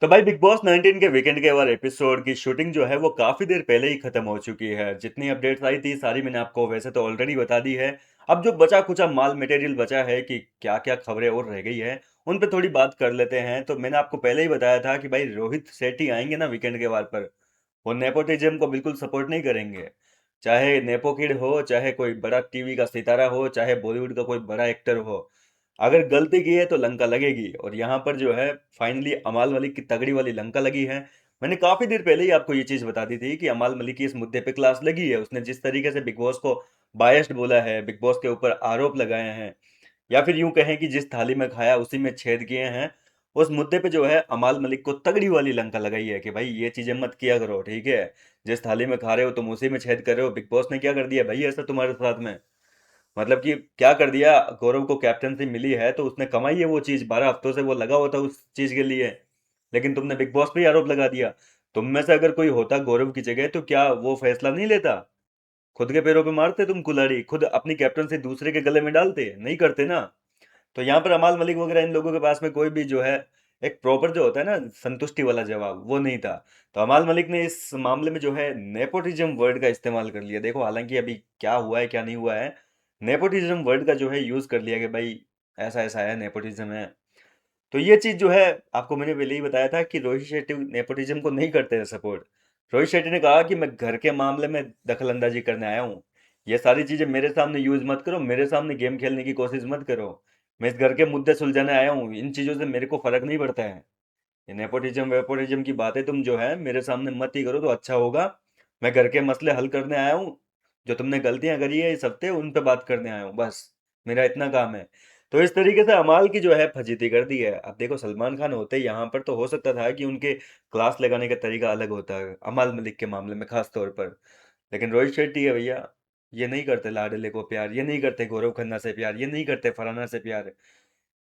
तो भाई big boss 19 के वीकेंड के वार एपिसोड की शूटिंग जो है वो काफी देर पहले ही खत्म हो चुकी है। जितनी अपडेट्स आई थी सारी मैंने आपको वैसे तो ऑलरेडी बता दी है। अब जो बचा कुचा माल मटेरियल बचा है कि क्या क्या खबरें और रह गई है उन पे थोड़ी बात कर लेते हैं। तो मैंने आपको पहले ही बताया था कि भाई रोहित शेट्टी आएंगे ना वीकेंड के वार पर, वो नेपोटिज्म को बिल्कुल सपोर्ट नहीं करेंगे। चाहे नेपो किड हो, चाहे कोई बड़ा टीवी का सितारा हो, चाहे बॉलीवुड का कोई बड़ा एक्टर हो, अगर गलती की है तो लंका लगेगी। और यहाँ पर जो है फाइनली अमाल मलिक की तगड़ी वाली लंका लगी है। मैंने काफी देर पहले ही आपको ये चीज बता दी थी कि अमाल मलिक की इस मुद्दे पे क्लास लगी है। उसने जिस तरीके से बिग बॉस को बायस्ड बोला है, बिग बॉस के ऊपर आरोप लगाए हैं, या फिर यूं कहें कि जिस थाली में खाया उसी में छेद किए हैं, उस मुद्दे पे जो है अमाल मलिक को तगड़ी वाली लंका लगाई है कि भाई ये चीजें मत किया करो, ठीक है। जिस थाली में खा रहे हो तुम उसी में छेद कर रहे हो। बिग बॉस ने क्या कर दिया भाई ऐसा तुम्हारे साथ में? मतलब कि क्या कर दिया? गौरव को कैप्टनसी मिली है तो उसने कमाई है वो चीज, 12 हफ्तों से वो लगा हुआ था उस चीज के लिए। लेकिन तुमने बिग बॉस पे ही आरोप लगा दिया। तुम में से अगर कोई होता गौरव की जगह तो क्या वो फैसला नहीं लेता? खुद के पैरों पे मारते तुम कुल्हाड़ी, खुद अपनी कैप्टनसी दूसरे के गले में डालते? नहीं करते ना। तो यहाँ पर अमाल मलिक वगैरह इन लोगों के पास में कोई भी जो है एक प्रॉपर जो होता है ना संतुष्टि वाला जवाब, वो नहीं था। तो अमाल मलिक ने इस मामले में जो है नेपोटिज्म वर्ड का इस्तेमाल कर लिया। देखो हालांकि अभी क्या हुआ है क्या नहीं हुआ है, नेपोटिज्म वर्ड का जो है यूज कर लिया कि भाई ऐसा ऐसा है, नेपोटिज्म है। तो ये चीज जो है आपको मैंने पहले ही बताया था कि रोहित शेट्टी नेपोटिज्म को नहीं करते हैं सपोर्ट। रोहित शेट्टी ने कहा कि मैं घर के मामले में दखल अंदाजी करने आया हूँ। ये सारी चीजें मेरे सामने यूज मत करो, मेरे सामने गेम खेलने की कोशिश मत करो। मैं इस घर के मुद्दे सुलझाने आया हूँ, इन चीजों से मेरे को फर्क नहीं पड़ता है। ये नेपोटिज्म वेपोटिज्म की बातें तुम जो है मेरे सामने मत ही करो तो अच्छा होगा। मैं घर के मसले हल करने आया हूँ। जो तुमने गलतियां करी है इस हफ्ते उन पे बात करने आया हूँ बस। मेरा इतना काम है। तो इस तरीके से अमाल की जो है फजीती कर दी है। अब देखो सलमान खान होते यहाँ पर तो हो सकता था कि उनके क्लास लगाने का तरीका अलग होता है अमाल मलिक के मामले में खास तौर पर। लेकिन रोहित शेट्टी है भैया, ये नहीं करते लाडले को प्यार, ये नहीं करते गौरव खन्ना से प्यार, ये नहीं करते फरहाना से प्यार।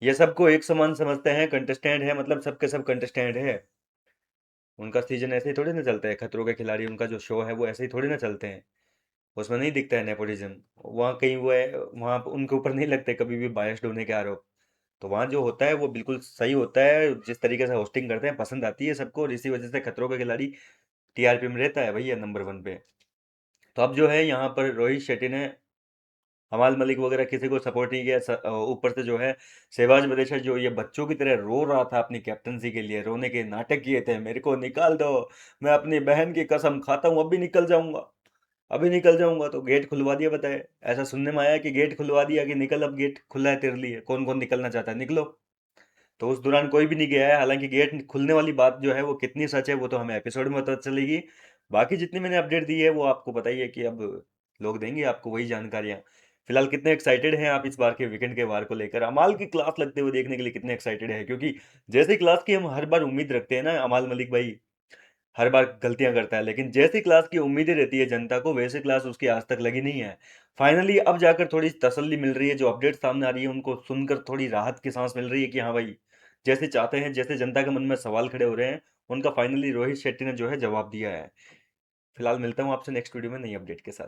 ये सबको एक समान समझते हैं, कंटेस्टेंट है मतलब सबके सब कंटेस्टेंट है। उनका सीजन ऐसे ही थोड़ी ना चलता है, खतरों के खिलाड़ी उनका जो शो है वो ऐसे ही थोड़ी ना चलते हैं। उसमें नहीं दिखता है नेपोटिज्म। वहाँ कहीं वो है, वहाँ उनके ऊपर नहीं लगते कभी भी बायस्ड होने के आरोप। तो वहाँ जो होता है वो बिल्कुल सही होता है, जिस तरीके से होस्टिंग करते हैं पसंद आती है सबको, और इसी वजह से खतरों के खिलाड़ी टीआरपी में रहता है भैया नंबर 1 पे। तो अब जो है यहाँ पर रोहित शेट्टी ने हमाल मलिक वगैरह किसी को सपोर्ट नहीं किया। ऊपर से जो है शहबाज बलेशर जो ये बच्चों की तरह रो रहा था अपनी कैप्टनसी के लिए, रोने के नाटक किए थे, मेरे को निकाल दो, मैं अपनी बहन की कसम खाता हूँ अभी निकल जाऊंगा, अभी निकल जाऊंगा। तो गेट खुलवा दिया, बताए ऐसा सुनने में आया कि गेट खुलवा दिया कि निकल, अब गेट खुला है तेरे लिए, कौन कौन निकलना चाहता है निकलो। तो उस दौरान कोई भी नहीं गया है। हालांकि गेट खुलने वाली बात जो है वो कितनी सच है वो तो हमें एपिसोड में पता चलेगी। बाकी जितनी मैंने अपडेट दी है वो आपको पता ही है कि अब लोग देंगे आपको वही जानकारियां। फिलहाल कितने एक्साइटेड हैं आप इस बार के वीकेंड के वार को लेकर? अमाल की क्लास लगते हुए देखने के लिए कितने एक्साइटेड है? क्योंकि जैसे क्लास की हम हर बार उम्मीद रखते हैं ना, अमाल मलिक भाई हर बार गलतियां करता है, लेकिन जैसी क्लास की उम्मीदें रहती है जनता को वैसे क्लास उसकी आज तक लगी नहीं है। फाइनली अब जाकर थोड़ी तसल्ली मिल रही है, जो अपडेट सामने आ रही है उनको सुनकर थोड़ी राहत की सांस मिल रही है कि हाँ भाई जैसे चाहते हैं, जैसे जनता के मन में सवाल खड़े हो रहे हैं उनका फाइनली रोहित शेट्टी ने जो है जवाब दिया है। फिलहाल मिलता हूँ आपसे नेक्स्ट वीडियो में नई अपडेट के साथ।